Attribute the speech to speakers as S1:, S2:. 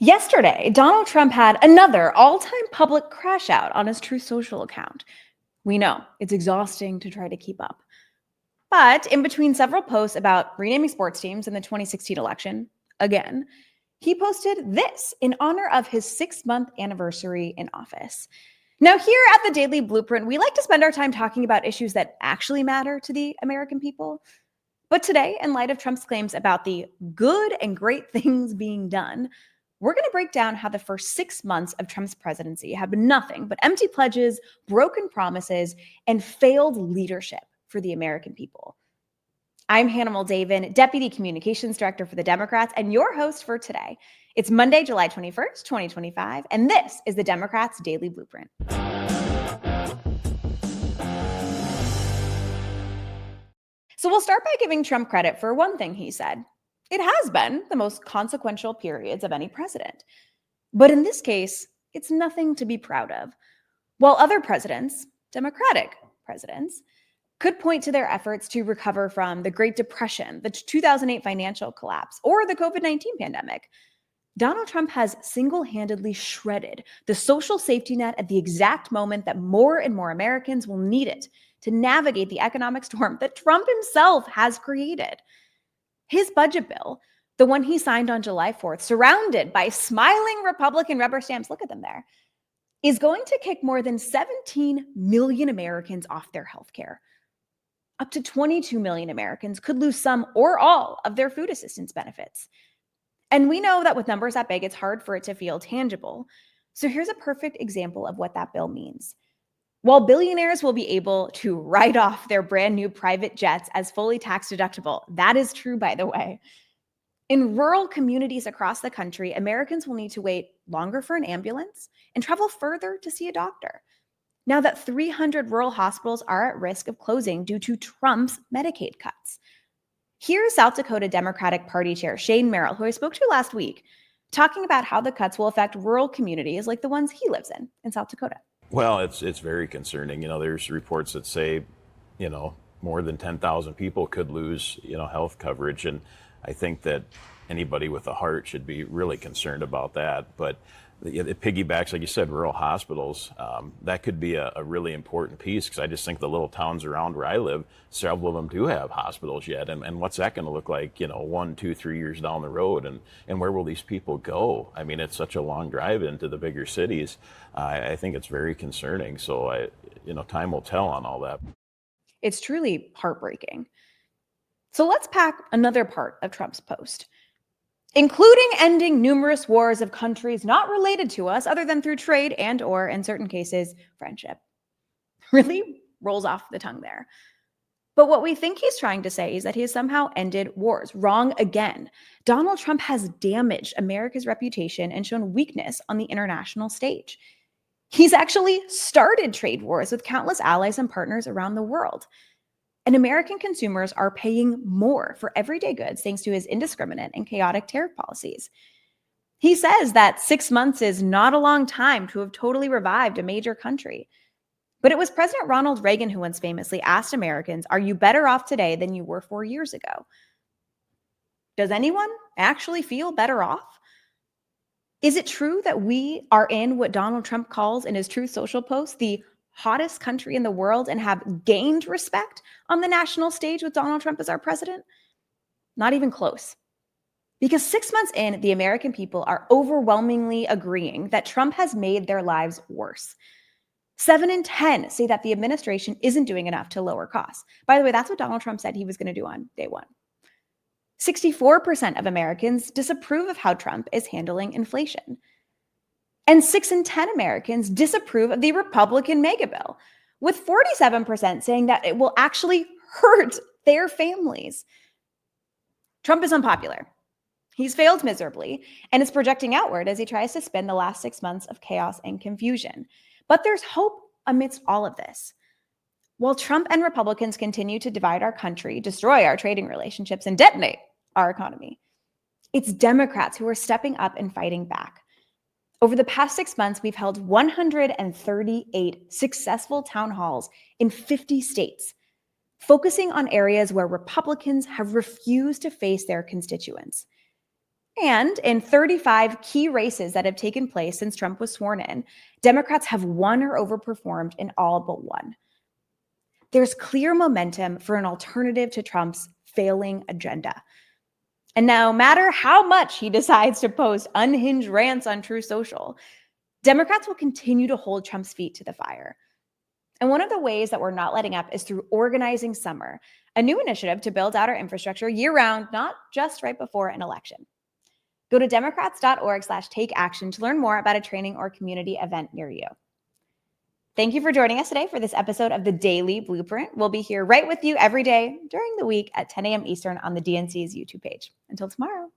S1: Yesterday, Donald Trump had another all-time public crash out on his Truth Social account. We know it's exhausting to try to keep up. But in between several posts about renaming sports teams in the 2016 election, again, he posted this in honor of his 6-month anniversary in office. Now, here at the Daily Blueprint, we like to spend our time talking about issues that actually matter to the American people. But today, in light of Trump's claims about the good and great things being done, we're going to break down how the first 6 months of Trump's presidency have been nothing but empty pledges, broken promises, and failed leadership for the American people. I'm Hannah Moldavan, Deputy Communications Director for the Democrats, and your host for today. It's Monday, July 21st, 2025, and this is the Democrats' Daily Blueprint. So we'll start by giving Trump credit for one thing he said. It has been the most consequential periods of any president. But in this case, it's nothing to be proud of. While other presidents, Democratic presidents, could point to their efforts to recover from the Great Depression, the 2008 financial collapse, or the COVID-19 pandemic, Donald Trump has single-handedly shredded the social safety net at the exact moment that more and more Americans will need it to navigate the economic storm that Trump himself has created. His budget bill, the one he signed on July 4th, surrounded by smiling Republican rubber stamps, look at them there, is going to kick more than 17 million Americans off their health care. Up to 22 million Americans could lose some or all of their food assistance benefits. And we know that with numbers that big, it's hard for it to feel tangible. So here's a perfect example of what that bill means. While billionaires will be able to write off their brand new private jets as fully tax deductible, that is true, by the way. In rural communities across the country, Americans will need to wait longer for an ambulance and travel further to see a doctor. Now that 300 rural hospitals are at risk of closing due to Trump's Medicaid cuts. Here's South Dakota Democratic Party Chair Shane Merrill, who I spoke to last week, talking about how the cuts will affect rural communities like the ones he lives in South Dakota.
S2: Well, it's very concerning. There's reports that say, more than 10,000 people could lose, health coverage. And I think that anybody with a heart should be really concerned about that. But it piggybacks, like you said, rural hospitals. That could be a really important piece because I just think the little towns around where I live, several of them do have hospitals yet. And what's that going to look like, 1, 2, 3 years down the road? And where will these people go? I mean, it's such a long drive into the bigger cities. I think it's very concerning. So, time will tell on all that.
S1: It's truly heartbreaking. So let's pack another part of Trump's post. Including ending numerous wars of countries not related to us other than through trade and or, in certain cases, friendship. Really rolls off the tongue there. But what we think he's trying to say is that he has somehow ended wars. Wrong again. Donald Trump has damaged America's reputation and shown weakness on the international stage. He's actually started trade wars with countless allies and partners around the world. And American consumers are paying more for everyday goods thanks to his indiscriminate and chaotic tariff policies. He says that 6 months is not a long time to have totally revived a major country. But it was President Ronald Reagan who once famously asked Americans, "Are you better off today than you were 4 years ago?" Does anyone actually feel better off? Is it true that we are in what Donald Trump calls in his Truth Social post the hottest country in the world and have gained respect on the national stage with Donald Trump as our president? Not even close. Because 6 months in, the American people are overwhelmingly agreeing that Trump has made their lives worse. 7 in 10 say that the administration isn't doing enough to lower costs. By the way, that's what Donald Trump said he was going to do on day one. 64% of Americans disapprove of how Trump is handling inflation. And 6 in 10 Americans disapprove of the Republican mega bill, with 47% saying that it will actually hurt their families. Trump is unpopular. He's failed miserably and is projecting outward as he tries to spin the last 6 months of chaos and confusion. But there's hope amidst all of this. While Trump and Republicans continue to divide our country, destroy our trading relationships, and detonate our economy, it's Democrats who are stepping up and fighting back. Over the past 6 months, we've held 138 successful town halls in 50 states, focusing on areas where Republicans have refused to face their constituents. And in 35 key races that have taken place since Trump was sworn in, Democrats have won or overperformed in all but one. There's clear momentum for an alternative to Trump's failing agenda. And no matter how much he decides to post unhinged rants on Truth Social, Democrats will continue to hold Trump's feet to the fire. And one of the ways that we're not letting up is through Organizing Summer, a new initiative to build out our infrastructure year-round, not just right before an election. Go to democrats.org/takeaction to learn more about a training or community event near you. Thank you for joining us today for this episode of the Daily Blueprint. We'll be here right with you every day during the week at 10 a.m. Eastern on the DNC's YouTube page. Until tomorrow.